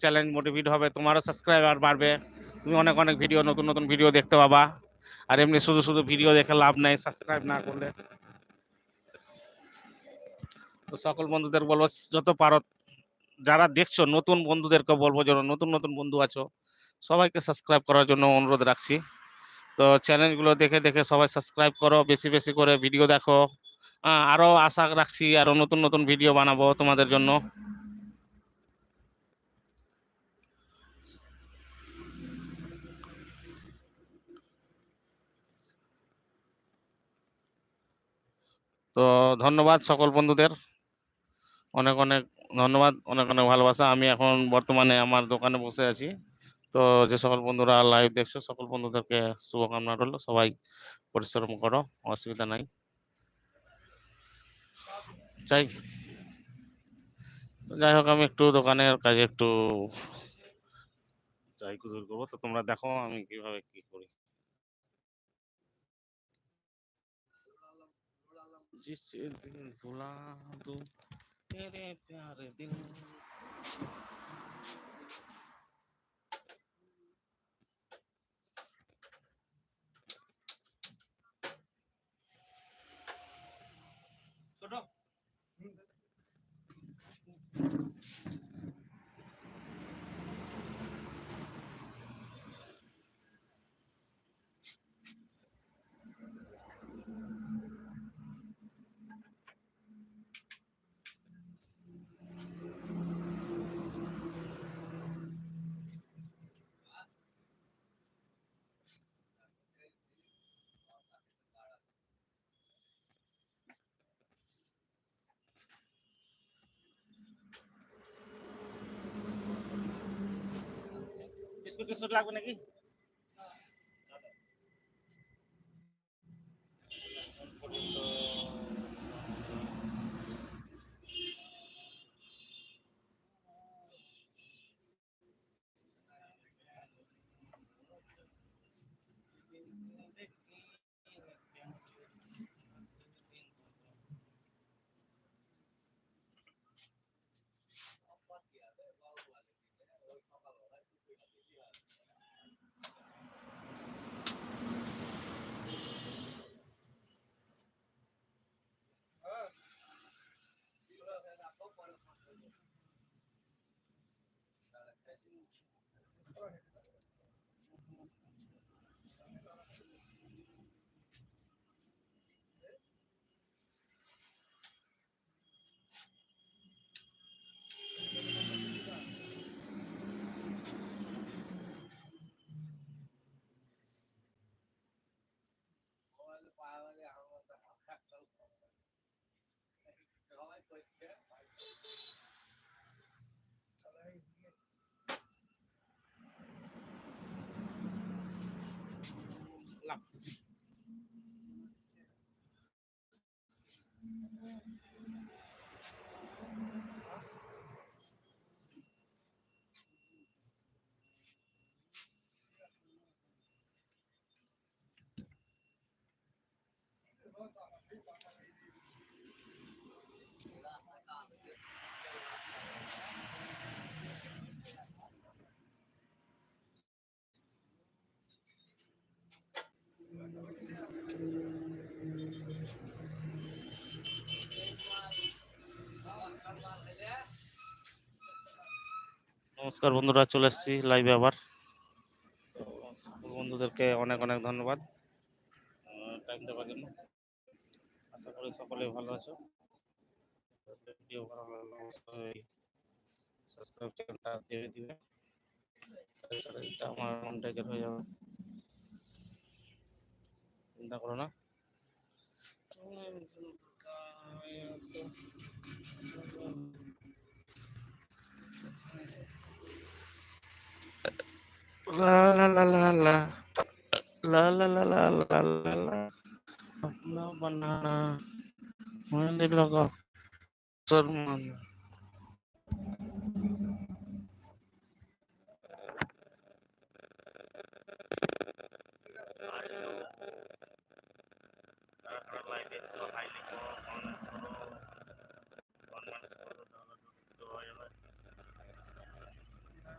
Challenge motivate হবে, তোমারও subscriber বাড়বে, তুমি অনেক অনেক ভিডিও, নতুন নতুন ভিডিও দেখতে পাবা। আর এমনি শুধু শুধু ভিডিও দেখে লাভ নাই সাবস্ক্রাইব না করলে। তো সকল বন্ধুদের বলবো যত পারো, যারা দেখছো নতুন বন্ধুদেরকে বলবো, যেন নতুন নতুন বন্ধু আছো সবাইকে সাবস্ক্রাইব করার জন্য অনুরোধ রাখছি। তো চ্যানেলগুলো দেখে দেখে সবাই সাবস্ক্রাইব করো, বেশি বেশি করে ভিডিও দেখো। আরো আশা রাখছি আরো নতুন নতুন ভিডিও বানাবো তোমাদের জন্য। তো ধন্যবাদ সকল বন্ধুদের, অনেক অনেক ধন্যবাদ, অনেক অনেক ভালোবাসা। আমি এখন বর্তমানে আমার দোকানে বসে আছি। তো যে সকল বন্ধুরা লাইভ দেখছো সকল বন্ধুদেরকে শুভকামনা রইল, সবাই পরিশ্রম করো, অসুবিধা নাই। চাই যাই হোক, আমি একটু দোকানের কাজে একটু যাই করবো, তো তোমরা দেখো আমি কিভাবে কি করি। जिसे दिल भुला दूं तेरे प्यारे दिल। छोटो बिस्कुट टिस्कुट লাগবে নাকি? লাগ নমস্কার বন্ধুরা, চলে এসেছি লাইভে আবার। বন্ধুদেরকে অনেক অনেক ধন্যবাদ টাইম দেওয়ার জন্য। আশা করি সকলে ভালো আছো। ভিডিও ভালো লাগলে অবশ্যই সাবস্ক্রাইব চ্যানেলটা দিয়ে দিবে, এটা আমার কন্ট্যাক্টের হয়ে যাবে, চিন্তা করো না। লা লা লা লা লা লা লা লা লা লা লা লা अपना बनाना मैंने लगा शर्मान। লাইভ এসো, হাই লিখো।